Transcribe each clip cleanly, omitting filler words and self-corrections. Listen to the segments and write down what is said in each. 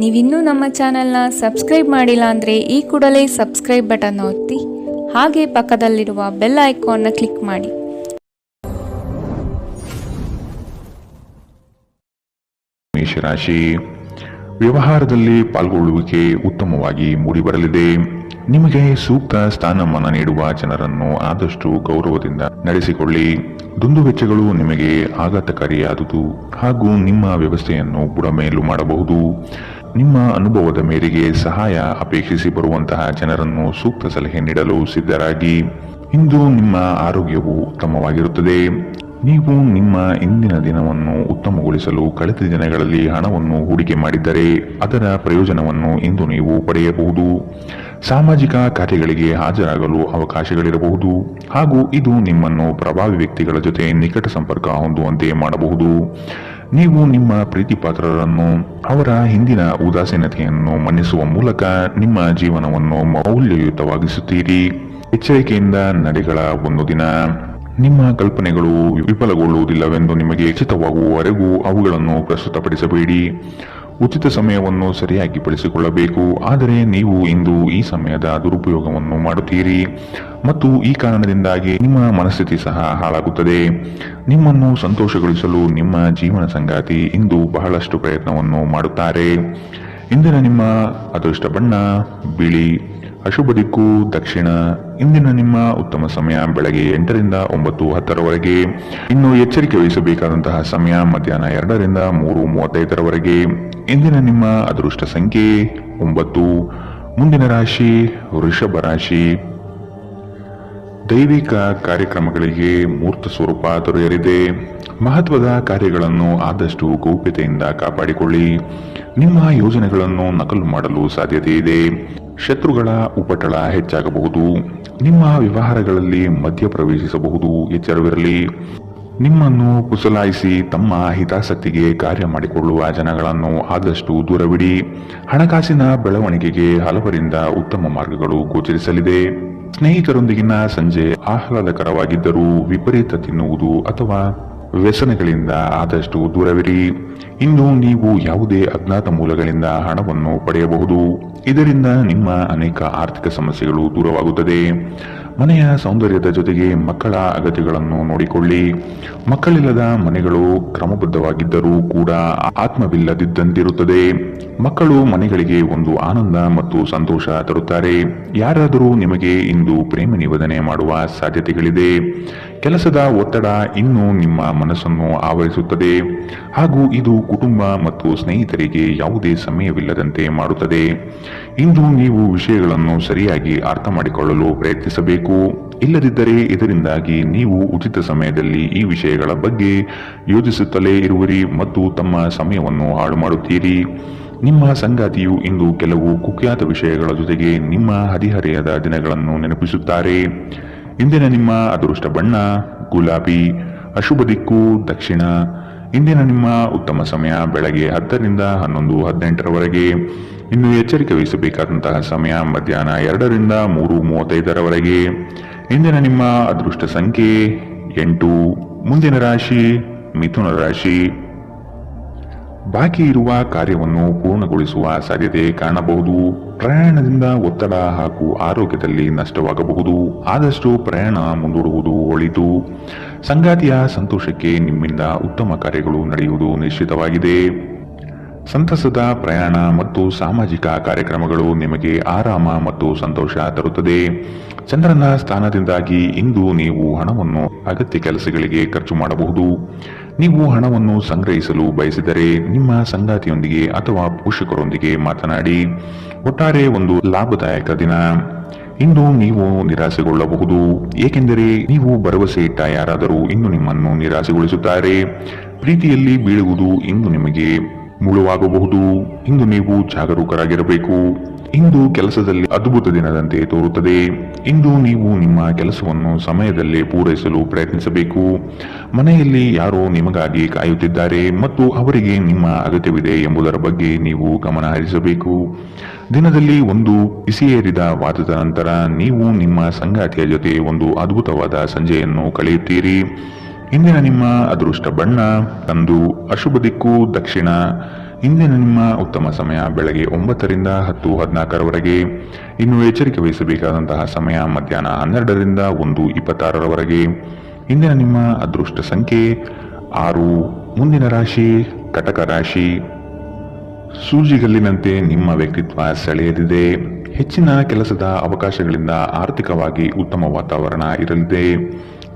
ನೀವಿನ್ನೂ ನಮ್ಮ ಚಾನೆಲ್ನ ಸಬ್ಸ್ಕ್ರೈಬ್ ಮಾಡಿಲ್ಲ ಅಂದರೆ ಈ ಕೂಡಲೇ ಸಬ್ಸ್ಕ್ರೈಬ್ ಬಟನ್ ಒತ್ತಿ ಹಾಗೆ ಪಕ್ಕದಲ್ಲಿರುವ ಬೆಲ್ ಐಕಾನ್ನ ಕ್ಲಿಕ್ ಮಾಡಿ. ಮೇಷರಾಶಿ, ವ್ಯವಹಾರದಲ್ಲಿ ಪಾಲ್ಗೊಳ್ಳುವಿಕೆ ಉತ್ತಮವಾಗಿ ಮೂಡಿಬರಲಿದೆ. ನಿಮಗೆ ಸೂಕ್ತ ಸ್ಥಾನಮಾನ ನೀಡುವ ಜನರನ್ನು ಆದಷ್ಟು ಗೌರವದಿಂದ ನಡೆಸಿಕೊಳ್ಳಿ. ದುಂದುವೆಚ್ಚಗಳು ನಿಮಗೆ ಆಘಾತಕಾರಿಯಾದುದು ಹಾಗೂ ನಿಮ್ಮ ವ್ಯವಸ್ಥೆಯನ್ನು ಬುಡಮೇಲು ಮಾಡಬಹುದು. ನಿಮ್ಮ ಅನುಭವದ ಮೇರೆಗೆ ಸಹಾಯ ಅಪೇಕ್ಷಿಸಿ ಬರುವಂತಹ ಜನರನ್ನು ಸೂಕ್ತ ಸಲಹೆ ನೀಡಲು ಸಿದ್ಧರಾಗಿ. ಇಂದು ನಿಮ್ಮ ಆರೋಗ್ಯವು ಉತ್ತಮವಾಗಿರುತ್ತದೆ. ನೀವು ನಿಮ್ಮ ಇಂದಿನ ದಿನವನ್ನು ಉತ್ತಮಗೊಳಿಸಲು ಕಳೆದ ದಿನಗಳಲ್ಲಿ ಹಣವನ್ನು ಹೂಡಿಕೆ ಮಾಡಿದ್ದರೆ ಅದರ ಪ್ರಯೋಜನವನ್ನು ಇಂದು ನೀವು ಪಡೆಯಬಹುದು. ಸಾಮಾಜಿಕ ಕಾರ್ಯಗಳಿಗೆ ಹಾಜರಾಗಲು ಅವಕಾಶಗಳಿರಬಹುದು ಹಾಗೂ ಇದು ನಿಮ್ಮನ್ನು ಪ್ರಭಾವಿ ವ್ಯಕ್ತಿಗಳ ಜೊತೆ ನಿಕಟ ಸಂಪರ್ಕ ಹೊಂದುವಂತೆ ಮಾಡಬಹುದು. ನೀವು ನಿಮ್ಮ ಪ್ರೀತಿಪಾತ್ರರನ್ನು ಅವರ ಹಿಂದಿನ ಉದಾಸೀನತೆಯನ್ನು ಮನ್ನಿಸುವ ಮೂಲಕ ನಿಮ್ಮ ಜೀವನವನ್ನು ಮೌಲ್ಯಯುತವಾಗಿಸುತ್ತೀರಿ. ಎಚ್ಚರಿಕೆಯಿಂದ ನಡೆಗಳ ಒಂದು ದಿನ. ನಿಮ್ಮ ಕಲ್ಪನೆಗಳು ವಿಫಲಗೊಳ್ಳುವುದಿಲ್ಲವೆಂದು ನಿಮಗೆ ಖಚಿತವಾಗುವವರೆಗೂ ಅವುಗಳನ್ನು ಪ್ರಸ್ತುತಪಡಿಸಬೇಡಿ. ಉಚಿತ ಸಮಯವನ್ನು ಸರಿಯಾಗಿ ಬಳಸಿಕೊಳ್ಳಬೇಕು. ಆದರೆ ನೀವು ಇಂದು ಈ ಸಮಯದ ದುರುಪಯೋಗವನ್ನು ಮಾಡುತ್ತೀರಿ ಮತ್ತು ಈ ಕಾರಣದಿಂದಾಗಿ ನಿಮ್ಮ ಮನಸ್ಥಿತಿ ಸಹ ಹಾಳಾಗುತ್ತದೆ. ನಿಮ್ಮನ್ನು ಸಂತೋಷಗೊಳಿಸಲು ನಿಮ್ಮ ಜೀವನ ಸಂಗಾತಿ ಇಂದು ಬಹಳಷ್ಟು ಪ್ರಯತ್ನವನ್ನು ಮಾಡುತ್ತಾರೆ. ಇಂದಿನ ನಿಮ್ಮ ಅದೃಷ್ಟ ಬಣ್ಣ ಬಿಳಿ. ಅಶುಭ ದಿಕ್ಕು ದಕ್ಷಿಣ. ಇಂದಿನ ನಿಮ್ಮ ಉತ್ತಮ ಸಮಯ ಬೆಳಗ್ಗೆ 8 ರಿಂದ 9:10ರವರೆಗೆ. ಇನ್ನು ಎಚ್ಚರಿಕೆ ವಹಿಸಬೇಕಾದಂತಹ ಸಮಯ ಮಧ್ಯಾಹ್ನ 2 ರಿಂದ 3:35ರವರೆಗೆ. ಇಂದಿನ ನಿಮ್ಮ ಅದೃಷ್ಟ ಸಂಖ್ಯೆ 9. ಮುಂದಿನ ರಾಶಿ ವೃಷಭ ರಾಶಿ. ದೈವಿಕ ಕಾರ್ಯಕ್ರಮಗಳಿಗೆ ಮೂರ್ತ ಸ್ವರೂಪ ದೊರೆಯಲಿದೆ. ಮಹತ್ವದ ಕಾರ್ಯಗಳನ್ನು ಆದಷ್ಟು ಗೌಪ್ಯತೆಯಿಂದ ಕಾಪಾಡಿಕೊಳ್ಳಿ. ನಿಮ್ಮ ಯೋಜನೆಗಳನ್ನು ನಕಲು ಮಾಡಲು ಸಾಧ್ಯತೆ ಇದೆ. ಶತ್ರುಗಳ ಉಪಟಳ ಹೆಚ್ಚಾಗಬಹುದು. ನಿಮ್ಮ ವ್ಯವಹಾರಗಳಲ್ಲಿ ಮಧ್ಯ ಪ್ರವೇಶಿಸಬಹುದು. ಎಚ್ಚರವಿರಲಿ. ನಿಮ್ಮನ್ನು ಪುಸಲಾಯಿಸಿ ತಮ್ಮ ಹಿತಾಸಕ್ತಿಗೆ ಕಾರ್ಯ ಮಾಡಿಕೊಳ್ಳುವ ಜನಗಳನ್ನು ಆದಷ್ಟು ದೂರವಿಡಿ. ಹಣಕಾಸಿನ ಬೆಳವಣಿಗೆಗೆ ಹಲವರಿಂದ ಉತ್ತಮ ಮಾರ್ಗಗಳು ಗೋಚರಿಸಲಿದೆ. ಸ್ನೇಹಿತರೊಂದಿಗಿನ ಸಂಜೆ ಆಹ್ಲಾದಕರವಾಗಿದ್ದರೂ ವಿಪರೀತ ತಿನ್ನುವುದು ಅಥವಾ ವ್ಯಸನಗಳಿಂದ ಆದಷ್ಟು ದೂರವಿರಿ. ಇಂದು ನೀವು ಯಾವುದೇ ಅಜ್ಞಾತ ಮೂಲಗಳಿಂದ ಹಣವನ್ನು ಪಡೆಯಬಹುದು. ಇದರಿಂದ ನಿಮ್ಮ ಅನೇಕ ಆರ್ಥಿಕ ಸಮಸ್ಯೆಗಳು ದೂರವಾಗುತ್ತದೆ. ಮನೆಯ ಸೌಂದರ್ಯದ ಜೊತೆಗೆ ಮಕ್ಕಳ ಅಗತ್ಯಗಳನ್ನು ನೋಡಿಕೊಳ್ಳಿ. ಮಕ್ಕಳಿಲ್ಲದ ಮನೆಗಳು ಕ್ರಮಬದ್ಧವಾಗಿದ್ದರೂ ಕೂಡ ಆತ್ಮವಿಲ್ಲದಿದ್ದಂತಿರುತ್ತದೆ. ಮಕ್ಕಳು ಮನೆಗಳಿಗೆ ಒಂದು ಆನಂದ ಮತ್ತು ಸಂತೋಷ ತರುತ್ತಾರೆ. ಯಾರಾದರೂ ನಿಮಗೆ ಇಂದು ಪ್ರೇಮ ನಿವೇದನೆ ಮಾಡುವ ಸಾಧ್ಯತೆಗಳಿದೆ. ಕೆಲಸದ ಒತ್ತಡ ಇನ್ನೂ ನಿಮ್ಮ ಮನಸ್ಸನ್ನು ಆವರಿಸುತ್ತದೆ ಹಾಗೂ ಇದು ಕುಟುಂಬ ಮತ್ತು ಸ್ನೇಹಿತರಿಗೆ ಯಾವುದೇ ಸಮಯವಿಲ್ಲದಂತೆ ಮಾಡುತ್ತದೆ. ಇಂದು ನೀವು ವಿಷಯಗಳನ್ನು ಸರಿಯಾಗಿ ಅರ್ಥ ಮಾಡಿಕೊಳ್ಳಲು ಪ್ರಯತ್ನಿಸಬೇಕು. ಇಲ್ಲದಿದ್ದರೆ ಇದರಿಂದಾಗಿ ನೀವು ಉಚಿತ ಸಮಯದಲ್ಲಿ ಈ ವಿಷಯಗಳ ಬಗ್ಗೆ ಯೋಚಿಸುತ್ತಲೇ ಇರುವಿರಿ ಮತ್ತು ತಮ್ಮ ಸಮಯವನ್ನು ಹಾಳು ಮಾಡುತ್ತೀರಿ. ನಿಮ್ಮ ಸಂಗಾತಿಯು ಇಂದು ಕೆಲವು ಕುಖ್ಯಾತ ವಿಷಯಗಳ ಜೊತೆಗೆ ನಿಮ್ಮ ಹದಿಹರೆಯದ ದಿನಗಳನ್ನು ನೆನಪಿಸುತ್ತಾರೆ. ಇಂದಿನ ನಿಮ್ಮ ಅದೃಷ್ಟ ಬಣ್ಣ ಗುಲಾಬಿ. ಅಶುಭ ದಿಕ್ಕು ದಕ್ಷಿಣ. ಇಂದಿನ ನಿಮ್ಮ ಉತ್ತಮ ಸಮಯ ಬೆಳಗ್ಗೆ 10 ರಿಂದ 11:18ರವರೆಗೆ. ಇನ್ನು ಎಚ್ಚರಿಕೆ ವಹಿಸಬೇಕಾದಂತಹ ಸಮಯ ಮಧ್ಯಾಹ್ನ 2 ರಿಂದ 3:35ರವರೆಗೆ. ಇಂದಿನ ನಿಮ್ಮ ಅದೃಷ್ಟ ಸಂಖ್ಯೆ 8. ಮುಂದಿನ ರಾಶಿ ಮಿಥುನ ರಾಶಿ. ಬಾಕಿ ಇರುವ ಕಾರ್ಯವನ್ನು ಪೂರ್ಣಗೊಳಿಸುವ ಸಾಧ್ಯತೆ ಕಾಣಬಹುದು. ಪ್ರಯಾಣದಿಂದ ಒತ್ತಡ ಹಾಗೂ ಆರೋಗ್ಯದಲ್ಲಿ ನಷ್ಟವಾಗಬಹುದು. ಆದಷ್ಟು ಪ್ರಯಾಣ ಮುಂದೂಡುವುದು ಒಳಿತು. ಸಂಗಾತಿಯ ಸಂತೋಷಕ್ಕೆ ನಿಮ್ಮಿಂದ ಉತ್ತಮ ಕಾರ್ಯಗಳು ನಡೆಯುವುದು ನಿಶ್ಚಿತವಾಗಿದೆ. ಸಂತಸದ ಪ್ರಯಾಣ ಮತ್ತು ಸಾಮಾಜಿಕ ಕಾರ್ಯಕ್ರಮಗಳು ನಿಮಗೆ ಆರಾಮ ಮತ್ತು ಸಂತೋಷ ತರುತ್ತದೆ. ಚಂದ್ರನ ಸ್ಥಾನದಿಂದಾಗಿ ಇಂದು ನೀವು ಹಣವನ್ನು ಅಗತ್ಯ ಕೆಲಸಗಳಿಗೆ ಖರ್ಚು ಮಾಡಬಹುದು. ನೀವು ಹಣವನ್ನು ಸಂಗ್ರಹಿಸಲು ಬಯಸಿದರೆ ನಿಮ್ಮ ಸಂಗಾತಿಯೊಂದಿಗೆ ಅಥವಾ ಪೋಷಕರೊಂದಿಗೆ ಮಾತನಾಡಿ. ಒಟ್ಟಾರೆ ಒಂದು ಲಾಭದಾಯಕ ದಿನ. ಇಂದು ನೀವು ನಿರಾಸೆಗೊಳ್ಳಬಹುದು, ಏಕೆಂದರೆ ನೀವು ಭರವಸೆ ಇಟ್ಟ ಯಾರಾದರೂ ಇಂದು ನಿಮ್ಮನ್ನು ನಿರಾಸೆಗೊಳಿಸುತ್ತಾರೆ. ಪ್ರೀತಿಯಲ್ಲಿ ಬೀಳುವುದು ಇಂದು ನಿಮಗೆ ಮುಳುವಾಗಬಹುದು. ಇಂದು ನೀವು ಜಾಗರೂಕರಾಗಿರಬೇಕು. ಇಂದು ಕೆಲಸದಲ್ಲಿ ಅದ್ಭುತ ದಿನದಂತೆ ತೋರುತ್ತದೆ. ಇಂದು ನೀವು ನಿಮ್ಮ ಕೆಲಸವನ್ನು ಸಮಯದಲ್ಲೇ ಪೂರೈಸಲು ಪ್ರಯತ್ನಿಸಬೇಕು. ಮನೆಯಲ್ಲಿ ಯಾರೋ ನಿಮಗಾಗಿ ಕಾಯುತ್ತಿದ್ದಾರೆ ಮತ್ತು ಅವರಿಗೆ ನಿಮ್ಮ ಅಗತ್ಯವಿದೆ ಎಂಬುದರ ಬಗ್ಗೆ ನೀವು ಗಮನ ಹರಿಸಬೇಕು. ದಿನದಲ್ಲಿ ಒಂದು ಬಿಸಿಯೇರಿದ ವಾದದ ನಂತರ ನೀವು ನಿಮ್ಮ ಸಂಗಾತಿಯ ಜೊತೆ ಒಂದು ಅದ್ಭುತವಾದ ಸಂಜೆಯನ್ನು ಕಳೆಯುತ್ತೀರಿ. ಇಂದಿನ ನಿಮ್ಮ ಅದೃಷ್ಟ ಬಣ್ಣ ಕಂದು. ಅಶುಭ ದಿಕ್ಕು ದಕ್ಷಿಣ. ಇಂದಿನ ನಿಮ್ಮ ಉತ್ತಮ ಸಮಯ ಬೆಳಗ್ಗೆ 9ರಿಂದ 10:14ರವರೆಗೆ. ಇನ್ನು ಎಚ್ಚರಿಕೆ ವಹಿಸಬೇಕಾದಂತಹ ಸಮಯ ಮಧ್ಯಾಹ್ನ 12ರಿಂದ 1:26ರವರೆಗೆ. ಇಂದಿನ ನಿಮ್ಮ ಅದೃಷ್ಟ ಸಂಖ್ಯೆ 6. ಮುಂದಿನ ರಾಶಿ ಕಟಕ ರಾಶಿ. ಸೂಜಿಗಲ್ಲಿನಂತೆ ನಿಮ್ಮ ವ್ಯಕ್ತಿತ್ವ ಸೆಳೆಯಲಿದೆ. ಹೆಚ್ಚಿನ ಕೆಲಸದ ಅವಕಾಶಗಳಿಂದ ಆರ್ಥಿಕವಾಗಿ ಉತ್ತಮ ವಾತಾವರಣ ಇರಲಿದೆ.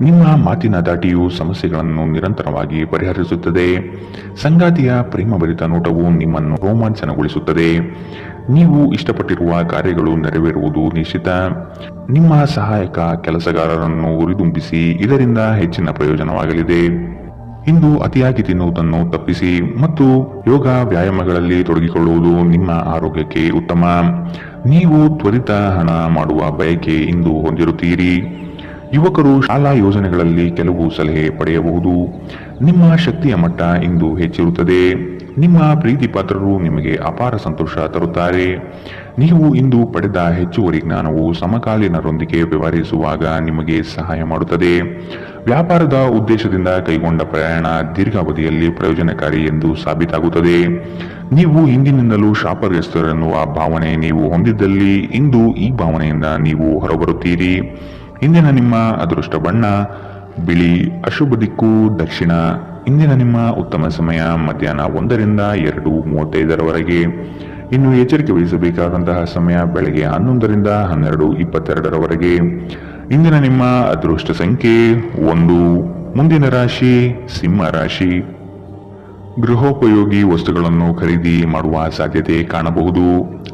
ನಿಮ್ಮ ಮಾತಿನ ದಾಟಿಯು ಸಮಸ್ಯೆಗಳನ್ನು ನಿರಂತರವಾಗಿ ಪರಿಹರಿಸುತ್ತದೆ. ಸಂಗಾತಿಯ ಪ್ರೇಮಭರಿತ ನೋಟವು ನಿಮ್ಮನ್ನು ರೋಮಾಂಚನಗೊಳಿಸುತ್ತದೆ. ನೀವು ಇಷ್ಟಪಟ್ಟಿರುವ ಕಾರ್ಯಗಳು ನೆರವೇರುವುದು ನಿಶ್ಚಿತ. ನಿಮ್ಮ ಸಹಾಯಕ ಕೆಲಸಗಾರರನ್ನು ಹುರಿದುಂಬಿಸಿ, ಇದರಿಂದ ಹೆಚ್ಚಿನ ಪ್ರಯೋಜನವಾಗಲಿದೆ. ಇಂದು ಅತಿಯಾಗಿ ತಿನ್ನುವುದನ್ನು ತಪ್ಪಿಸಿ ಮತ್ತು ಯೋಗ ವ್ಯಾಯಾಮಗಳಲ್ಲಿ ತೊಡಗಿಕೊಳ್ಳುವುದು ನಿಮ್ಮ ಆರೋಗ್ಯಕ್ಕೆ ಉತ್ತಮ. ನೀವು ತ್ವರಿತ ಹಣ ಮಾಡುವ ಬಯಕೆ ಇಂದು ಹೊಂದಿರುತ್ತೀರಿ. ಯುವಕರು ಶಾಲಾ ಯೋಜನೆಗಳಲ್ಲಿ ಕೆಲವು ಸಲಹೆ ಪಡೆಯಬಹುದು. ನಿಮ್ಮ ಶಕ್ತಿಯ ಮಟ್ಟ ಇಂದು ಹೆಚ್ಚಿರುತ್ತದೆ. ನಿಮ್ಮ ಪ್ರೀತಿ ಪಾತ್ರರು ನಿಮಗೆ ಅಪಾರ ಸಂತೋಷ ತರುತ್ತಾರೆ. ನೀವು ಇಂದು ಪಡೆದ ಹೆಚ್ಚುವರಿ ಜ್ಞಾನವು ಸಮಕಾಲೀನರೊಂದಿಗೆ ವ್ಯವಹರಿಸುವಾಗ ನಿಮಗೆ ಸಹಾಯ ಮಾಡುತ್ತದೆ. ವ್ಯಾಪಾರದ ಉದ್ದೇಶದಿಂದ ಕೈಗೊಂಡ ಪ್ರಯಾಣ ದೀರ್ಘಾವಧಿಯಲ್ಲಿ ಪ್ರಯೋಜನಕಾರಿ ಎಂದು ಸಾಬೀತಾಗುತ್ತದೆ. ನೀವು ಹಿಂದಿನಿಂದಲೂ ಶಾಪಗ್ರಸ್ತರೆನ್ನುವ ಭಾವನೆ ನೀವು ಹೊಂದಿದ್ದಲ್ಲಿ ಇಂದು ಈ ಭಾವನೆಯಿಂದ ನೀವು ಹೊರಬರುತ್ತೀರಿ. ಇಂದಿನ ನಿಮ್ಮ ಅದೃಷ್ಟ ಬಣ್ಣ ಬಿಳಿ. ಅಶುಭ ದಿಕ್ಕು ದಕ್ಷಿಣ. ಇಂದಿನ ನಿಮ್ಮ ಉತ್ತಮ ಸಮಯ ಮಧ್ಯಾಹ್ನ 1ರಿಂದ 2:35ರವರೆಗೆ. ಇನ್ನು ಎಚ್ಚರಿಕೆ ವಹಿಸಬೇಕಾದಂತಹ ಸಮಯ ಬೆಳಗ್ಗೆ 11ರಿಂದ 12:22ರವರೆಗೆ. ಇಂದಿನ ನಿಮ್ಮ ಅದೃಷ್ಟ ಸಂಖ್ಯೆ 1. ಮುಂದಿನ ರಾಶಿ ಸಿಂಹ ರಾಶಿ. ಗೃಹೋಪಯೋಗಿ ವಸ್ತುಗಳನ್ನು ಖರೀದಿ ಮಾಡುವ ಸಾಧ್ಯತೆ ಕಾಣಬಹುದು.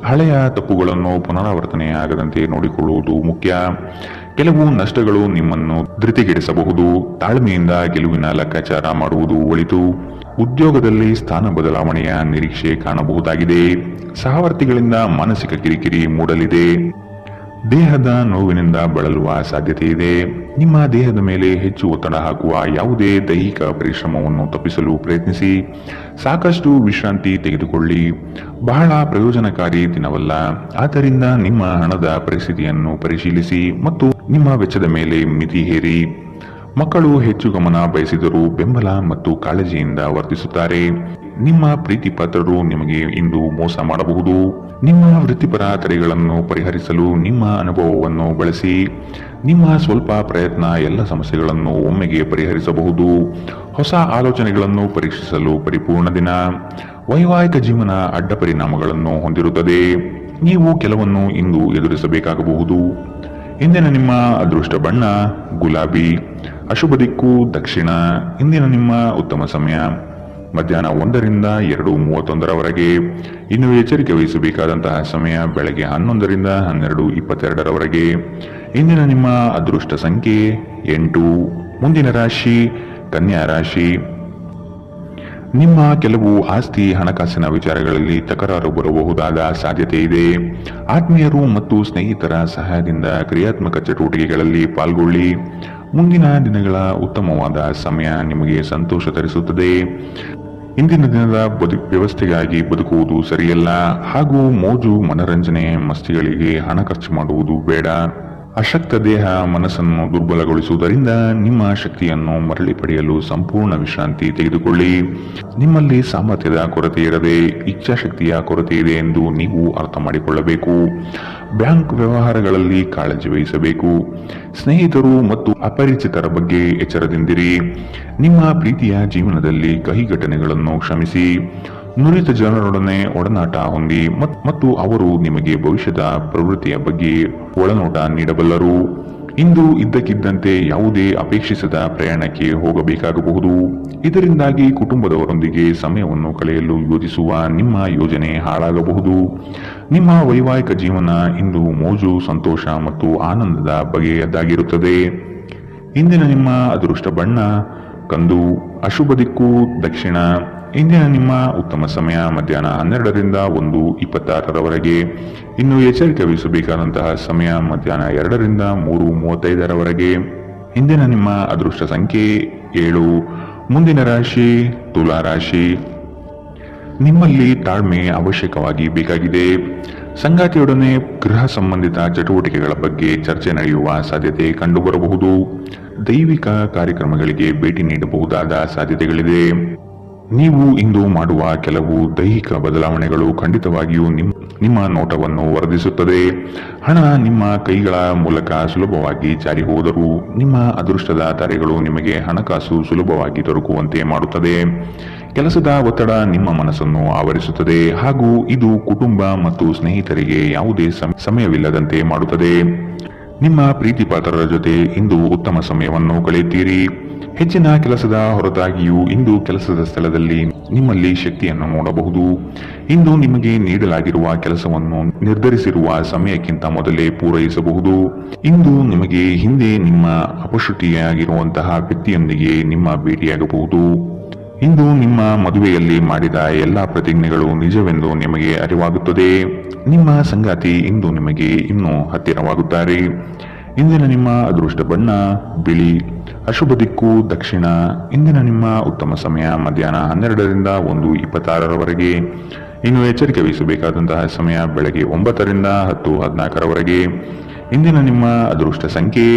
ಹಳೆಯ ತಪ್ಪುಗಳನ್ನು ಪುನರಾವರ್ತನೆಯಾಗದಂತೆ ನೋಡಿಕೊಳ್ಳುವುದು ಮುಖ್ಯ. ಕೆಲವು ನಷ್ಟಗಳು ನಿಮ್ಮನ್ನು ಧೃತಿಗೆಡಿಸಬಹುದು. ತಾಳ್ಮೆಯಿಂದ ಗೆಲುವಿನ ಲೆಕ್ಕಾಚಾರ ಮಾಡುವುದು ಒಳಿತು. ಉದ್ಯೋಗದಲ್ಲಿ ಸ್ಥಾನ ಬದಲಾವಣೆಯ ನಿರೀಕ್ಷೆ ಕಾಣಬಹುದಾಗಿದೆ. ಸಹವರ್ತಿಗಳಿಂದ ಮಾನಸಿಕ ಕಿರಿಕಿರಿ ಮೂಡಲಿದೆ. ದೇಹದ ನೋವಿನಿಂದ ಬಳಲುವ ಸಾಧ್ಯತೆ ಇದೆ. ನಿಮ್ಮ ದೇಹದ ಮೇಲೆ ಹೆಚ್ಚು ಒತ್ತಡ ಹಾಕುವ ಯಾವುದೇ ದೈಹಿಕ ಪರಿಶ್ರಮವನ್ನು ತಪ್ಪಿಸಲು ಪ್ರಯತ್ನಿಸಿ. ಸಾಕಷ್ಟು ವಿಶ್ರಾಂತಿ ತೆಗೆದುಕೊಳ್ಳಿ. ಬಹಳ ಪ್ರಯೋಜನಕಾರಿ ದಿನವಲ್ಲ. ಆದ್ದರಿಂದ ನಿಮ್ಮ ಹಣದ ಪರಿಸ್ಥಿತಿಯನ್ನು ಪರಿಶೀಲಿಸಿ ಮತ್ತು ನಿಮ್ಮ ವೆಚ್ಚದ ಮೇಲೆ ಮಿತಿ ಹೇರಿ. ಮಕ್ಕಳು ಹೆಚ್ಚು ಗಮನ ಬಯಸಿದರೂ ಬೆಂಬಲ ಮತ್ತು ಕಾಳಜಿಯಿಂದ ವರ್ತಿಸುತ್ತಾರೆ. ನಿಮ್ಮ ಪ್ರೀತಿ ಪಾತ್ರರು ನಿಮಗೆ ಇಂದು ಮೋಸ ಮಾಡಬಹುದು. ನಿಮ್ಮ ವೃತ್ತಿಪರ ತಡೆಗಳನ್ನು ಪರಿಹರಿಸಲು ನಿಮ್ಮ ಅನುಭವವನ್ನು ಬಳಸಿ. ನಿಮ್ಮ ಸ್ವಲ್ಪ ಪ್ರಯತ್ನ ಎಲ್ಲ ಸಮಸ್ಯೆಗಳನ್ನು ಒಮ್ಮೆಗೆ ಪರಿಹರಿಸಬಹುದು. ಹೊಸ ಆಲೋಚನೆಗಳನ್ನು ಪರೀಕ್ಷಿಸಲು ಪರಿಪೂರ್ಣ ದಿನ. ವೈವಾಹಿಕ ಜೀವನ ಅಡ್ಡ ಪರಿಣಾಮಗಳನ್ನು ಹೊಂದಿರುತ್ತದೆ. ನೀವು ಕೆಲವನ್ನು ಇಂದು ಎದುರಿಸಬೇಕಾಗಬಹುದು. ಇಂದಿನ ನಿಮ್ಮ ಅದೃಷ್ಟ ಬಣ್ಣ ಗುಲಾಬಿ. ಅಶುಭ ದಿಕ್ಕು ದಕ್ಷಿಣ. ಇಂದಿನ ನಿಮ್ಮ ಉತ್ತಮ ಸಮಯ ಮಧ್ಯಾಹ್ನ 1ರಿಂದ 2:31ರವರೆಗೆ. ಇನ್ನು ಎಚ್ಚರಿಕೆ ವಹಿಸಬೇಕಾದಂತಹ ಸಮಯ ಬೆಳಗ್ಗೆ 11ರಿಂದ 12:22ರವರೆಗೆ. ಇಂದಿನ ನಿಮ್ಮ ಅದೃಷ್ಟ ಸಂಖ್ಯೆ 8. ಮುಂದಿನ ರಾಶಿ ಕನ್ಯಾ ರಾಶಿ. ನಿಮ್ಮ ಕೆಲವು ಆಸ್ತಿ ಹಣಕಾಸಿನ ವಿಚಾರಗಳಲ್ಲಿ ತಕರಾರು ಬರಬಹುದಾದ ಸಾಧ್ಯತೆ ಇದೆ. ಆತ್ಮೀಯರು ಮತ್ತು ಸ್ನೇಹಿತರ ಸಹಾಯದಿಂದ ಕ್ರಿಯಾತ್ಮಕ ಚಟುವಟಿಕೆಗಳಲ್ಲಿ ಪಾಲ್ಗೊಳ್ಳಿ. ಮುಂದಿನ ದಿನಗಳ ಉತ್ತಮವಾದ ಸಮಯ ನಿಮಗೆ ಸಂತೋಷ ತರಿಸುತ್ತದೆ. ಇಂದಿನ ದಿನದ ವ್ಯವಸ್ಥೆಗಾಗಿ ಬದುಕುವುದು ಸರಿಯಲ್ಲ ಹಾಗೂ ಮೋಜು ಮನರಂಜನೆ ಮಸ್ತಿಗಳಿಗೆ ಹಣ ಖರ್ಚು ಮಾಡುವುದು ಬೇಡ. ಅಶಕ್ತ ದೇಹ ಮನಸ್ಸನ್ನು ದುರ್ಬಲಗೊಳಿಸುವುದರಿಂದ ನಿಮ್ಮ ಶಕ್ತಿಯನ್ನು ಮರಳಿ ಪಡೆಯಲು ಸಂಪೂರ್ಣ ವಿಶ್ರಾಂತಿ ತೆಗೆದುಕೊಳ್ಳಿ. ನಿಮ್ಮಲ್ಲಿ ಸಾಮರ್ಥ್ಯದ ಕೊರತೆ ಇರದೆ ಇಚ್ಛಾಶಕ್ತಿಯ ಕೊರತೆ ಇದೆ ಎಂದು ನೀವು ಅರ್ಥ ಮಾಡಿಕೊಳ್ಳಬೇಕು. ಬ್ಯಾಂಕ್ ವ್ಯವಹಾರಗಳಲ್ಲಿ ಕಾಳಜಿ ವಹಿಸಬೇಕು. ಸ್ನೇಹಿತರು ಮತ್ತು ಅಪರಿಚಿತರ ಬಗ್ಗೆ ಎಚ್ಚರದಿಂದಿರಿ. ನಿಮ್ಮ ಪ್ರೀತಿಯ ಜೀವನದಲ್ಲಿ ಕಹಿ ಘಟನೆಗಳನ್ನು ಕ್ಷಮಿಸಿ. ನುರಿತ ಜನರೊಡನೆ ಒಡನಾಟ ಹೊಂದಿ ಮತ್ತು ಅವರು ನಿಮಗೆ ಭವಿಷ್ಯದ ಪ್ರವೃತ್ತಿಯ ಬಗ್ಗೆ ಒಳನೋಟ ನೀಡಬಲ್ಲರು. ಇಂದು ಇದ್ದಕ್ಕಿದ್ದಂತೆ ಯಾವುದೇ ಅಪೇಕ್ಷಿಸದ ಪ್ರಯಾಣಕ್ಕೆ ಹೋಗಬೇಕಾಗಬಹುದು. ಇದರಿಂದಾಗಿ ಕುಟುಂಬದವರೊಂದಿಗೆ ಸಮಯವನ್ನು ಕಳೆಯಲು ಯೋಜಿಸುವ ನಿಮ್ಮ ಯೋಜನೆ ಹಾಳಾಗಬಹುದು. ನಿಮ್ಮ ವೈವಾಹಿಕ ಜೀವನ ಇಂದು ಮೋಜು ಸಂತೋಷ ಮತ್ತು ಆನಂದದ ಬಗೆಯದಾಗಿರುತ್ತದೆ. ಇಂದಿನ ನಿಮ್ಮ ಅದೃಷ್ಟ ಬಣ್ಣ ಕಂದು. ಅಶುಭ ದಿಕ್ಕು ದಕ್ಷಿಣ. ಇಂದಿನ ನಿಮ್ಮ ಉತ್ತಮ ಸಮಯ ಮಧ್ಯಾಹ್ನ 12ರಿಂದ 1:26ರವರೆಗೆ. ಇನ್ನು ಎಚ್ಚರಿಕೆ ವಹಿಸಬೇಕಾದಂತಹ ಸಮಯ ಮಧ್ಯಾಹ್ನ 2ರಿಂದ 3:35ರವರೆಗೆ. ಇಂದಿನ ನಿಮ್ಮ ಅದೃಷ್ಟ ಸಂಖ್ಯೆ 7. ಮುಂದಿನ ರಾಶಿ ತುಲಾ ರಾಶಿ. ನಿಮ್ಮಲ್ಲಿ ತಾಳ್ಮೆ ಅವಶ್ಯಕವಾಗಿ ಬೇಕಾಗಿದೆ. ಸಂಗಾತಿಯೊಡನೆ ಗೃಹ ಸಂಬಂಧಿತ ಚಟುವಟಿಕೆಗಳ ಬಗ್ಗೆ ಚರ್ಚೆ ನಡೆಯುವ ಸಾಧ್ಯತೆ ಕಂಡುಬರಬಹುದು. ದೈವಿಕ ಕಾರ್ಯಕ್ರಮಗಳಿಗೆ ಭೇಟಿ ನೀಡಬಹುದಾದ ಸಾಧ್ಯತೆಗಳಿದೆ. ನೀವು ಇಂದು ಮಾಡುವ ಕೆಲವು ದೈಹಿಕ ಬದಲಾವಣೆಗಳು ಖಂಡಿತವಾಗಿಯೂ ನಿಮ್ಮ ನೋಟವನ್ನು ವರ್ಧಿಸುತ್ತದೆ. ಹಣ ನಿಮ್ಮ ಕೈಗಳ ಮೂಲಕ ಸುಲಭವಾಗಿ ಜಾರಿ ಹೋದರೂ ನಿಮ್ಮ ಅದೃಷ್ಟದ ತಾರೆಗಳು ನಿಮಗೆ ಹಣಕಾಸು ಸುಲಭವಾಗಿ ದೊರಕುವಂತೆ ಮಾಡುತ್ತದೆ. ಕೆಲಸದ ಒತ್ತಡ ನಿಮ್ಮ ಮನಸ್ಸನ್ನು ಆವರಿಸುತ್ತದೆ ಹಾಗೂ ಇದು ಕುಟುಂಬ ಮತ್ತು ಸ್ನೇಹಿತರಿಗೆ ಯಾವುದೇ ಸಮಯವಿಲ್ಲದಂತೆ ಮಾಡುತ್ತದೆ. ನಿಮ್ಮ ಪ್ರೀತಿ ಪಾತ್ರರ ಜೊತೆ ಇಂದು ಉತ್ತಮ ಸಮಯವನ್ನು ಕಳೆಯುತ್ತೀರಿ. ಹೆಚ್ಚಿನ ಕೆಲಸದ ಹೊರತಾಗಿಯೂ ಇಂದು ಕೆಲಸದ ಸ್ಥಳದಲ್ಲಿ ನಿಮ್ಮಲ್ಲಿ ಶಕ್ತಿಯನ್ನು ನೋಡಬಹುದು. ಇಂದು ನಿಮಗೆ ನೀಡಲಾಗಿರುವ ಕೆಲಸವನ್ನು ನಿರ್ಧರಿಸಿರುವ ಸಮಯಕ್ಕಿಂತ ಮೊದಲೇ ಪೂರೈಸಬಹುದು. ಇಂದು ನಿಮಗೆ ಹಿಂದೆ ನಿಮ್ಮ ಅಪಶ್ರುತಿಯಾಗಿರುವಂತಹ ವ್ಯಕ್ತಿಯೊಂದಿಗೆ ನಿಮ್ಮ ಭೇಟಿಯಾಗಬಹುದು. ಇಂದು ನಿಮ್ಮ ಮದುವೆಯಲ್ಲಿ ಮಾಡಿದ ಎಲ್ಲಾ ಪ್ರತಿಜ್ಞೆಗಳು ನಿಜವೆಂದು ನಿಮಗೆ ಅರಿವಾಗುತ್ತದೆ. ನಿಮ್ಮ ಸಂಗಾತಿ ಇಂದು ನಿಮಗೆ ಇನ್ನೂ ಹತ್ತಿರವಾಗುತ್ತಾರೆ. ಇಂದಿನ ನಿಮ್ಮ ಅದೃಷ್ಟ ಬಣ್ಣ ಬಿಳಿ. ಅಶುಭ ದಿಕ್ಕು ದಕ್ಷಿಣ. ಇಂದಿನ ನಿಮ್ಮ ಉತ್ತಮ ಸಮಯ ಮಧ್ಯಾಹ್ನ 12ರಿಂದ 1:26ರವರೆಗೆ. ಇನ್ನು ಎಚ್ಚರಿಕೆ ವಹಿಸಬೇಕಾದಂತಹ ಸಮಯ ಬೆಳಗ್ಗೆ 9ರಿಂದ 10:14ರವರೆಗೆ. ಇಂದಿನ ನಿಮ್ಮ ಅದೃಷ್ಟ ಸಂಖ್ಯೆ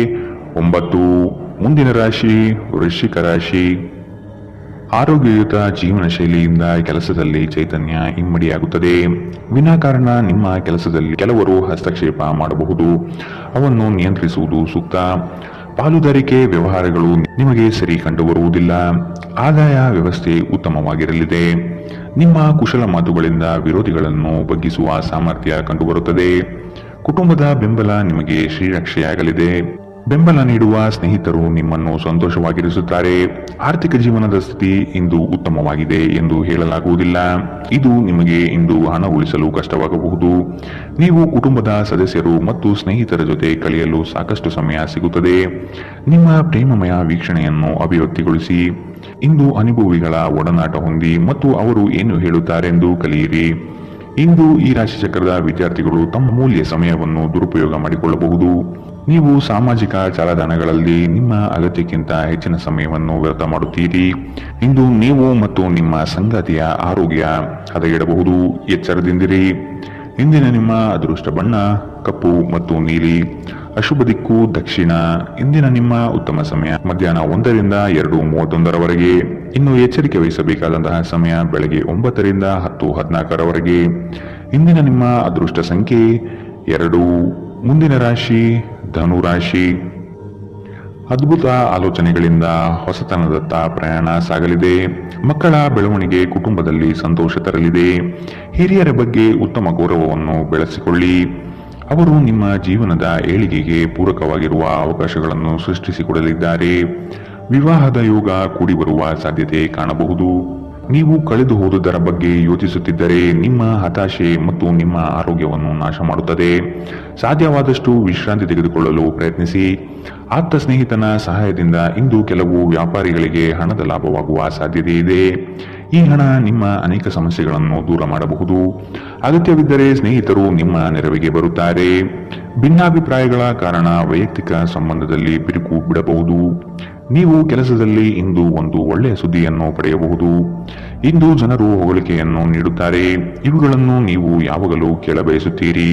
9. ಮುಂದಿನ ರಾಶಿ ವೃಶ್ಚಿಕ ರಾಶಿ. ಆರೋಗ್ಯಯುತ ಜೀವನ ಶೈಲಿಯಿಂದ ಕೆಲಸದಲ್ಲಿ ಚೈತನ್ಯ ಇಮ್ಮಡಿಯಾಗುತ್ತದೆ. ವಿನಾಕಾರಣ ನಿಮ್ಮ ಕೆಲಸದಲ್ಲಿ ಕೆಲವರು ಹಸ್ತಕ್ಷೇಪ ಮಾಡಬಹುದು. ಅವನ್ನು ನಿಯಂತ್ರಿಸುವುದು ಸೂಕ್ತ. ಪಾಲುದಾರಿಕೆ ವ್ಯವಹಾರಗಳು ನಿಮಗೆ ಸರಿ ಕಂಡುಬರುವುದಿಲ್ಲ. ಆದಾಯ ವ್ಯವಸ್ಥೆ ಉತ್ತಮವಾಗಿರಲಿದೆ. ನಿಮ್ಮ ಕುಶಲ ಮಾತುಗಳಿಂದ ವಿರೋಧಿಗಳನ್ನು ಬಗ್ಗಿಸುವ ಸಾಮರ್ಥ್ಯ ಕಂಡುಬರುತ್ತದೆ. ಕುಟುಂಬದ ಬೆಂಬಲ ನಿಮಗೆ ಶ್ರೀರಕ್ಷೆಯಾಗಲಿದೆ. ಬೆಂಬಲ ನೀಡುವ ಸ್ನೇಹಿತರು ನಿಮ್ಮನ್ನು ಸಂತೋಷವಾಗಿರಿಸುತ್ತಾರೆ. ಆರ್ಥಿಕ ಜೀವನದ ಸ್ಥಿತಿ ಇಂದು ಉತ್ತಮವಾಗಿದೆ ಎಂದು ಹೇಳಲಾಗುವುದಿಲ್ಲ. ಇದು ನಿಮಗೆ ಇಂದು ಹಣ ಉಳಿಸಲು ಕಷ್ಟವಾಗಬಹುದು. ನೀವು ಕುಟುಂಬದ ಸದಸ್ಯರು ಮತ್ತು ಸ್ನೇಹಿತರ ಜೊತೆ ಕಳೆಯಲು ಸಾಕಷ್ಟು ಸಮಯ ಸಿಗುತ್ತದೆ. ನಿಮ್ಮ ಪ್ರೇಮಮಯ ವೀಕ್ಷಣೆಯನ್ನು ಅಭಿವ್ಯಕ್ತಿಗೊಳಿಸಿ. ಇಂದು ಅನುಭವಿಗಳ ಒಡನಾಟ ಹೊಂದಿ ಮತ್ತು ಅವರು ಏನು ಹೇಳುತ್ತಾರೆಂದು ಕಲಿಯಿರಿ. ಇಂದು ಈ ರಾಶಿ ಚಕ್ರದ ವಿದ್ಯಾರ್ಥಿಗಳು ತಮ್ಮ ಮೂಲ್ಯ ಸಮಯವನ್ನು ದುರುಪಯೋಗ ಮಾಡಿಕೊಳ್ಳಬಹುದು. ನೀವು ಸಾಮಾಜಿಕ ಜಾಲತಾಣಗಳಲ್ಲಿ ನಿಮ್ಮ ಅಗತ್ಯಕ್ಕಿಂತ ಹೆಚ್ಚಿನ ಸಮಯವನ್ನು ವ್ಯರ್ಥ ಮಾಡುತ್ತೀರಿ. ಇಂದು ನೀವು ಮತ್ತು ನಿಮ್ಮ ಸಂಗಾತಿಯ ಆರೋಗ್ಯ ಹದಗೆಡಬಹುದು. ಎಚ್ಚರದಿಂದಿರಿ. ಇಂದಿನ ನಿಮ್ಮ ಅದೃಷ್ಟ ಬಣ್ಣ ಕಪ್ಪು ಮತ್ತು ನೀಲಿ. ಅಶುಭ ದಿಕ್ಕು ದಕ್ಷಿಣ. ಇಂದಿನ ನಿಮ್ಮ ಉತ್ತಮ ಸಮಯ ಮಧ್ಯಾಹ್ನ 1ರಿಂದ 2:31ರವರೆಗೆ. ಇನ್ನು ಎಚ್ಚರಿಕೆ ವಹಿಸಬೇಕಾದಂತಹ ಸಮಯ ಬೆಳಗ್ಗೆ 9ರಿಂದ 10:14ರವರೆಗೆ. ಇಂದಿನ ನಿಮ್ಮ ಅದೃಷ್ಟ ಸಂಖ್ಯೆ 2. ಮುಂದಿನ ರಾಶಿ ಧನು ರಾಶಿ. ಅದ್ಭುತ ಆಲೋಚನೆಗಳಿಂದ ಹೊಸತನದತ್ತ ಪ್ರಯಾಣ ಸಾಗಲಿದೆ. ಮಕ್ಕಳ ಬೆಳವಣಿಗೆ ಕುಟುಂಬದಲ್ಲಿ ಸಂತೋಷ ತರಲಿದೆ. ಹಿರಿಯರ ಬಗ್ಗೆ ಉತ್ತಮ ಗೌರವವನ್ನು ಬೆಳೆಸಿಕೊಳ್ಳಿ. ಅವರು ನಿಮ್ಮ ಜೀವನದ ಏಳಿಗೆಗೆ ಪೂರಕವಾಗಿರುವ ಅವಕಾಶಗಳನ್ನು ಸೃಷ್ಟಿಸಿಕೊಡಲಿದ್ದಾರೆ. ವಿವಾಹದ ಯೋಗ ಕೂಡಿ ಬರುವ ಸಾಧ್ಯತೆ ಕಾಣಬಹುದು. ನೀವು ಕಳೆದು ಹೋದುದರ ಬಗ್ಗೆ ಯೋಚಿಸುತ್ತಿದ್ದರೆ ನಿಮ್ಮ ಹತಾಶೆ ಮತ್ತು ನಿಮ್ಮ ಆರೋಗ್ಯವನ್ನು ನಾಶ ಮಾಡುತ್ತದೆ. ಸಾಧ್ಯವಾದಷ್ಟು ವಿಶ್ರಾಂತಿ ತೆಗೆದುಕೊಳ್ಳಲು ಪ್ರಯತ್ನಿಸಿ. ಆಪ್ತ ಸ್ನೇಹಿತನ ಸಹಾಯದಿಂದ ಇಂದು ಕೆಲವು ವ್ಯಾಪಾರಿಗಳಿಗೆ ಹಣದ ಲಾಭವಾಗುವ ಸಾಧ್ಯತೆ ಇದೆ. ಈ ಹಣ ನಿಮ್ಮ ಅನೇಕ ಸಮಸ್ಯೆಗಳನ್ನು ದೂರ ಮಾಡಬಹುದು. ಅಗತ್ಯವಿದ್ದರೆ ಸ್ನೇಹಿತರು ನಿಮ್ಮ ನೆರವಿಗೆ ಬರುತ್ತಾರೆ. ಭಿನ್ನಾಭಿಪ್ರಾಯಗಳ ಕಾರಣ ವೈಯಕ್ತಿಕ ಸಂಬಂಧದಲ್ಲಿ ಬಿರುಕು ಬಿಡಬಹುದು. ನೀವು ಕೆಲಸದಲ್ಲಿ ಇಂದು ಒಂದು ಒಳ್ಳೆಯ ಸುದ್ದಿಯನ್ನು ಪಡೆಯಬಹುದು. ಇಂದು ಜನರು ಹೊಗಳಿಕೆಯನ್ನು ನೀಡುತ್ತಾರೆ. ಇವುಗಳನ್ನು ನೀವು ಯಾವಾಗಲೂ ಕೇಳಬಯಸುತ್ತೀರಿ.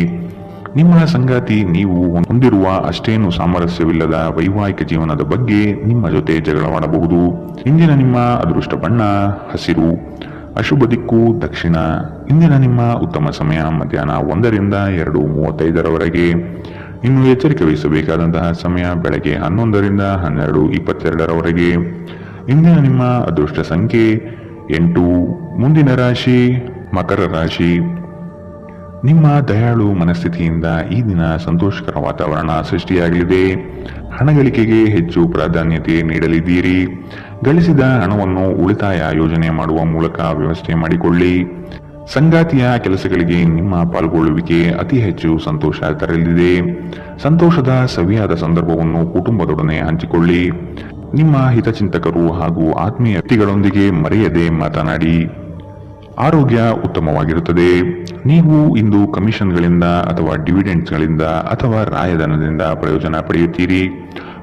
ನಿಮ್ಮ ಸಂಗಾತಿ ನೀವು ಹೊಂದಿರುವ ಅಷ್ಟೇನು ಸಾಮರಸ್ಯವಿಲ್ಲದ ವೈವಾಹಿಕ ಜೀವನದ ಬಗ್ಗೆ ನಿಮ್ಮ ಜೊತೆ ಜಗಳವಾಡಬಹುದು. ಇಂದಿನ ನಿಮ್ಮ ಅದೃಷ್ಟ ಬಣ್ಣ ಹಸಿರು. ಅಶುಭ ದಿಕ್ಕು ದಕ್ಷಿಣ. ಇಂದಿನ ನಿಮ್ಮ ಉತ್ತಮ ಸಮಯ ಮಧ್ಯಾಹ್ನ 1ರಿಂದ 2:35ರವರೆಗೆ. ಇನ್ನು ಎಚ್ಚರಿಕೆ ವಹಿಸಬೇಕಾದಂತಹ ಸಮಯ ಬೆಳಗ್ಗೆ 11ರಿಂದ 12:22ರವರೆಗೆ. ಇಂದಿನ ನಿಮ್ಮ ಅದೃಷ್ಟ ಸಂಖ್ಯೆ 8. ಮುಂದಿನ ರಾಶಿ ಮಕರ ರಾಶಿ. ನಿಮ್ಮ ದಯಾಳು ಮನಸ್ಥಿತಿಯಿಂದ ಈ ದಿನ ಸಂತೋಷಕರ ವಾತಾವರಣ ಸೃಷ್ಟಿಯಾಗಲಿದೆ. ಹಣ ಗಳಿಕೆಗೆ ಹೆಚ್ಚು ಪ್ರಾಧಾನ್ಯತೆ ನೀಡಲಿದ್ದೀರಿ. ಗಳಿಸಿದ ಹಣವನ್ನು ಉಳಿತಾಯ ಯೋಜನೆ ಮಾಡುವ ಮೂಲಕ ವ್ಯವಸ್ಥೆ ಮಾಡಿಕೊಳ್ಳಿ. ಸಂಗಾತಿಯ ಕೆಲಸಗಳಿಗೆ ನಿಮ್ಮ ಪಾಲ್ಗೊಳ್ಳುವಿಕೆ ಅತಿ ಹೆಚ್ಚು ಸಂತೋಷ ತರಲಿದೆ. ಸಂತೋಷದ ಸವಿಯಾದ ಸಂದರ್ಭವನ್ನು ಕುಟುಂಬದೊಡನೆ ಹಂಚಿಕೊಳ್ಳಿ. ನಿಮ್ಮ ಹಿತಚಿಂತಕರು ಹಾಗೂ ಆತ್ಮೀಯ ವ್ಯಕ್ತಿಗಳೊಂದಿಗೆ ಮರೆಯದೆ ಮಾತನಾಡಿ. ಆರೋಗ್ಯ ಉತ್ತಮವಾಗಿರುತ್ತದೆ. ನೀವು ಇಂದು ಕಮಿಷನ್ಗಳಿಂದ ಅಥವಾ ಡಿವಿಡೆಂಡ್ಸ್ಗಳಿಂದ ಅಥವಾ ರಾಯಧನದಿಂದ ಪ್ರಯೋಜನ ಪಡೆಯುತ್ತೀರಿ.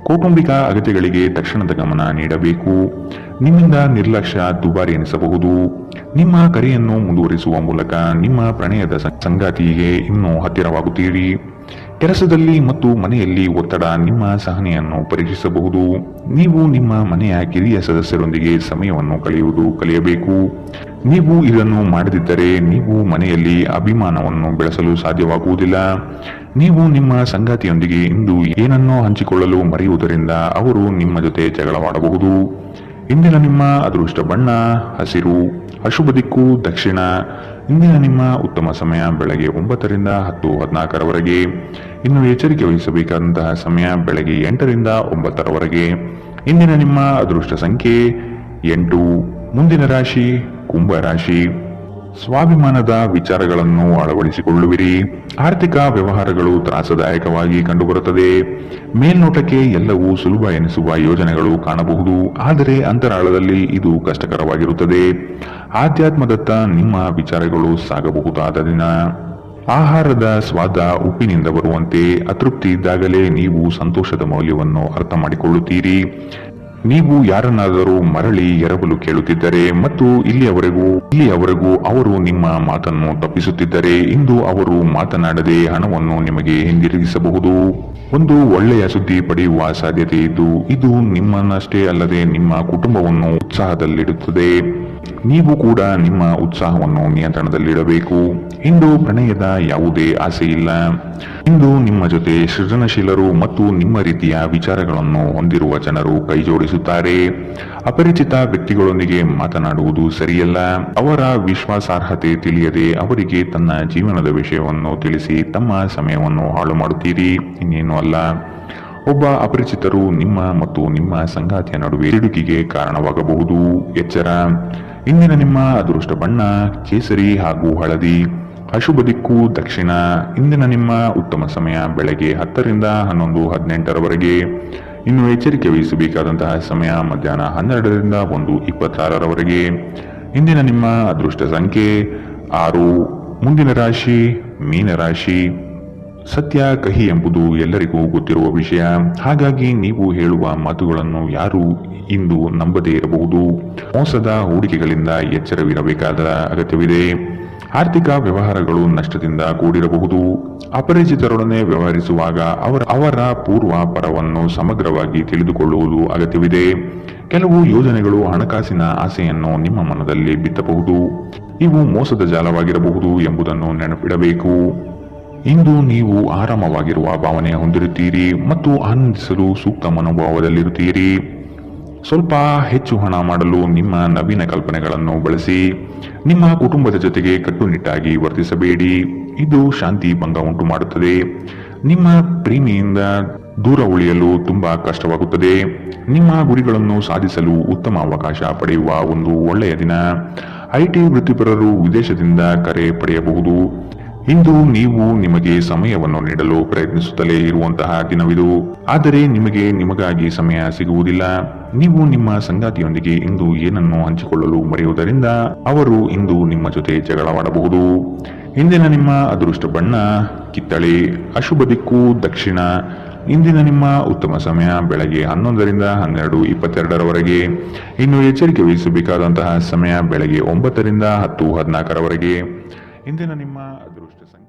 ಕೌಟುಂಬಿಕ ಅಗತ್ಯಗಳಿಗೆ ತಕ್ಷಣದ ಗಮನ ನೀಡಬೇಕು. ನಿಮ್ಮಿಂದ ನಿರ್ಲಕ್ಷ್ಯ ದುಬಾರಿ ಎನಿಸಬಹುದು. ನಿಮ್ಮ ಕರೆಯನ್ನು ಮುಂದುವರಿಸುವ ಮೂಲಕ ನಿಮ್ಮ ಪ್ರಣಯದ ಸಂಗಾತಿಗೆ ಇನ್ನೂ ಹತ್ತಿರವಾಗುತ್ತೀರಿ. ಕೆಲಸದಲ್ಲಿ ಮತ್ತು ಮನೆಯಲ್ಲಿ ಒತ್ತಡ ನಿಮ್ಮ ಸಹನೆಯನ್ನು ಪರೀಕ್ಷಿಸಬಹುದು. ನೀವು ನಿಮ್ಮ ಮನೆಯ ಕಿರಿಯ ಸದಸ್ಯರೊಂದಿಗೆ ಸಮಯವನ್ನು ಕಳೆಯಬೇಕು. ನೀವು ಇದನ್ನು ಮಾಡದಿದ್ದರೆ ನೀವು ಮನೆಯಲ್ಲಿ ಅಭಿಮಾನವನ್ನು ಬೆಳೆಸಲು ಸಾಧ್ಯವಾಗುವುದಿಲ್ಲ. ನೀವು ನಿಮ್ಮ ಸಂಗಾತಿಯೊಂದಿಗೆ ಇಂದು ಏನನ್ನೋ ಹಂಚಿಕೊಳ್ಳಲು ಮರೆಯುವುದರಿಂದ ಅವರು ನಿಮ್ಮ ಜೊತೆ ಜಗಳವಾಡಬಹುದು. ಇಂದಿನ ನಿಮ್ಮ ಅದೃಷ್ಟ ಬಣ್ಣ ಹಸಿರು, ಅಶುಭ ದಿಕ್ಕು ದಕ್ಷಿಣ. ಇಂದಿನ ನಿಮ್ಮ ಉತ್ತಮ ಸಮಯ ಬೆಳಗ್ಗೆ 9 ರಿಂದ 10:14 ಇನ್ನು ಎಚ್ಚರಿಕೆ ವಹಿಸಬೇಕಾದಂತಹ ಸಮಯ ಬೆಳಗ್ಗೆ 8 ರಿಂದ 9 ಇಂದಿನ ನಿಮ್ಮ ಅದೃಷ್ಟ ಸಂಖ್ಯೆ 8. ಮುಂದಿನ ರಾಶಿ ಕುಂಭ ರಾಶಿ. ಸ್ವಾಭಿಮಾನದ ವಿಚಾರಗಳನ್ನು ಅಳವಡಿಸಿಕೊಳ್ಳುವಿರಿ. ಆರ್ಥಿಕ ವ್ಯವಹಾರಗಳು ತ್ರಾಸದಾಯಕವಾಗಿ ಕಂಡುಬರುತ್ತದೆ. ಮೇಲ್ನೋಟಕ್ಕೆ ಎಲ್ಲವೂ ಸುಲಭ ಎನಿಸುವ ಯೋಜನೆಗಳು ಕಾಣಬಹುದು, ಆದರೆ ಅಂತರಾಳದಲ್ಲಿ ಇದು ಕಷ್ಟಕರವಾಗಿರುತ್ತದೆ. ಆಧ್ಯಾತ್ಮದತ್ತ ನಿಮ್ಮ ವಿಚಾರಗಳು ಸಾಗಬಹುದಾದ ದಿನ. ಆಹಾರದ ಸ್ವಾದ ಉಪ್ಪಿನಿಂದ ಬರುವಂತೆ ಅತೃಪ್ತಿ ಇದ್ದಾಗಲೇ ನೀವು ಸಂತೋಷದ ಮೌಲ್ಯವನ್ನು ಅರ್ಥ ಮಾಡಿಕೊಳ್ಳುತ್ತೀರಿ. ನೀವು ಯಾರನ್ನಾದರೂ ಮರಳಿ ಎರವಲು ಕೇಳುತ್ತಿದ್ದರೆ ಮತ್ತು ಇಲ್ಲಿಯವರೆಗೂ ಅವರು ನಿಮ್ಮ ಮಾತನ್ನು ತಪ್ಪಿಸುತ್ತಿದ್ದರೆ ಇಂದು ಅವರು ಮಾತನಾಡದೆ ಹಣವನ್ನು ನಿಮಗೆ ಹಿಂದಿರುಗಿಸಬಹುದು. ಒಂದು ಒಳ್ಳೆಯ ಸುದ್ದಿ ಪಡೆಯುವ ಸಾಧ್ಯತೆ ಇದ್ದು ಇದು ನಿಮ್ಮನ್ನಷ್ಟೇ ಅಲ್ಲದೆ ನಿಮ್ಮ ಕುಟುಂಬವನ್ನು ಉತ್ಸಾಹದಲ್ಲಿಡುತ್ತದೆ. ನೀವು ಕೂಡ ನಿಮ್ಮ ಉತ್ಸಾಹವನ್ನು ನಿಯಂತ್ರಣದಲ್ಲಿಡಬೇಕು. ಇಂದು ಪ್ರಣಯದ ಯಾವುದೇ ಆಸೆ ಇಲ್ಲ. ಇಂದು ನಿಮ್ಮ ಜೊತೆ ಸೃಜನಶೀಲರು ಮತ್ತು ನಿಮ್ಮ ರೀತಿಯ ವಿಚಾರಗಳನ್ನು ಹೊಂದಿರುವ ಜನರು ಕೈಜೋಡಿಸುತ್ತಾರೆ. ಅಪರಿಚಿತ ವ್ಯಕ್ತಿಗಳೊಂದಿಗೆ ಮಾತನಾಡುವುದು ಸರಿಯಲ್ಲ. ಅವರ ವಿಶ್ವಾಸಾರ್ಹತೆ ತಿಳಿಯದೆ ಅವರಿಗೆ ತನ್ನ ಜೀವನದ ವಿಷಯವನ್ನು ತಿಳಿಸಿ ತಮ್ಮ ಸಮಯವನ್ನು ಹಾಳು ಮಾಡುತ್ತೀರಿ, ಇನ್ನೇನು ಅಲ್ಲ. ಒಬ್ಬ ಅಪರಿಚಿತರು ನಿಮ್ಮ ಮತ್ತು ನಿಮ್ಮ ಸಂಗಾತಿಯ ನಡುವೆ ಸಿಡುಕಿಗೆ ಕಾರಣವಾಗಬಹುದು. ಎಚ್ಚರ. ಇಂದಿನ ನಿಮ್ಮ ಅದೃಷ್ಟ ಬಣ್ಣ ಕೇಸರಿ ಹಾಗೂ ಹಳದಿ, ಅಶುಭ ದಿಕ್ಕು ದಕ್ಷಿಣ. ಇಂದಿನ ನಿಮ್ಮ ಉತ್ತಮ ಸಮಯ ಬೆಳಗ್ಗೆ 10 ರಿಂದ 11:18 ಇನ್ನು ಎಚ್ಚರಿಕೆ ವಹಿಸಬೇಕಾದಂತಹ ಸಮಯ ಮಧ್ಯಾಹ್ನ 12 ರಿಂದ 1:26 ಇಂದಿನ ನಿಮ್ಮ ಅದೃಷ್ಟ ಸಂಖ್ಯೆ 6. ಮುಂದಿನ ರಾಶಿ ಮೀನರಾಶಿ. ಸತ್ಯ ಕಹಿ ಎಂಬುದು ಎಲ್ಲರಿಗೂ ಗೊತ್ತಿರುವ ವಿಷಯ. ಹಾಗಾಗಿ ನೀವು ಹೇಳುವ ಮಾತುಗಳನ್ನು ಯಾರು ಇಂದು ನಂಬದೇ ಇರಬಹುದು. ಮೋಸದ ಹೂಡಿಕೆಗಳಿಂದ ಎಚ್ಚರವಿರಬೇಕಾದ ಅಗತ್ಯವಿದೆ. ಆರ್ಥಿಕ ವ್ಯವಹಾರಗಳು ನಷ್ಟದಿಂದ ಕೂಡಿರಬಹುದು. ಅಪರಿಚಿತರೊಡನೆ ವ್ಯವಹರಿಸುವಾಗ ಅವರ ಪೂರ್ವ ಪರವನ್ನು ಸಮಗ್ರವಾಗಿ ತಿಳಿದುಕೊಳ್ಳುವುದು ಅಗತ್ಯವಿದೆ. ಕೆಲವು ಯೋಜನೆಗಳು ಹಣಕಾಸಿನ ಆಸೆಯನ್ನು ನಿಮ್ಮ ಮನದಲ್ಲಿ ಬಿತ್ತಬಹುದು. ಇವು ಮೋಸದ ಜಾಲವಾಗಿರಬಹುದು ಎಂಬುದನ್ನು ನೆನಪಿಡಬೇಕು. ಇಂದು ನೀವು ಆರಾಮವಾಗಿರುವ ಭಾವನೆ ಹೊಂದಿರುತ್ತೀರಿ ಮತ್ತು ಆನಂದಿಸಲು ಸೂಕ್ತ ಮನೋಭಾವದಲ್ಲಿರುತ್ತೀರಿ. ಸ್ವಲ್ಪ ಹೆಚ್ಚು ಹಣ ಮಾಡಲು ನಿಮ್ಮ ನವೀನ ಕಲ್ಪನೆಗಳನ್ನು ಬಳಸಿ. ನಿಮ್ಮ ಕುಟುಂಬದ ಜೊತೆಗೆ ಕಟ್ಟುನಿಟ್ಟಾಗಿ ವರ್ತಿಸಬೇಡಿ. ಇದು ಶಾಂತಿ ಭಂಗ ಉಂಟು ಮಾಡುತ್ತದೆ. ನಿಮ್ಮ ಪ್ರೇಮಿಯಿಂದ ದೂರ ಉಳಿಯಲು ತುಂಬಾ ಕಷ್ಟವಾಗುತ್ತದೆ. ನಿಮ್ಮ ಗುರಿಗಳನ್ನು ಸಾಧಿಸಲು ಉತ್ತಮ ಅವಕಾಶ ಪಡೆಯುವ ಒಂದು ಒಳ್ಳೆಯ ದಿನ. ಐಟಿ ವೃತ್ತಿಪರರು ವಿದೇಶದಿಂದ ಕರೆ ಪಡೆಯಬಹುದು. ಇಂದು ನೀವು ನಿಮಗೆ ಸಮಯವನ್ನು ನೀಡಲು ಪ್ರಯತ್ನಿಸುತ್ತಲೇ ಇರುವಂತಹ ದಿನವಿದು, ಆದರೆ ನಿಮಗಾಗಿ ಸಮಯ ಸಿಗುವುದಿಲ್ಲ. ನೀವು ನಿಮ್ಮ ಸಂಗಾತಿಯೊಂದಿಗೆ ಇಂದು ಏನನ್ನು ಹಂಚಿಕೊಳ್ಳಲು ಮರೆಯುವುದರಿಂದ ಅವರು ಇಂದು ನಿಮ್ಮ ಜೊತೆ ಜಗಳವಾಡಬಹುದು. ಇಂದಿನ ನಿಮ್ಮ ಅದೃಷ್ಟ ಬಣ್ಣ ಕಿತ್ತಳೆ, ಅಶುಭ ದಿಕ್ಕು ದಕ್ಷಿಣ. ಇಂದಿನ ನಿಮ್ಮ ಉತ್ತಮ ಸಮಯ ಬೆಳಗ್ಗೆ 11 ರಿಂದ 12:22 ಇನ್ನು ಎಚ್ಚರಿಕೆ ವಹಿಸಬೇಕಾದಂತಹ ಸಮಯ ಬೆಳಗ್ಗೆ 9 ರಿಂದ 10:14 ಇಂದಿನ ನಿಮ್ಮ ಅದೃಷ್ಟ ಸಂಖ್ಯೆ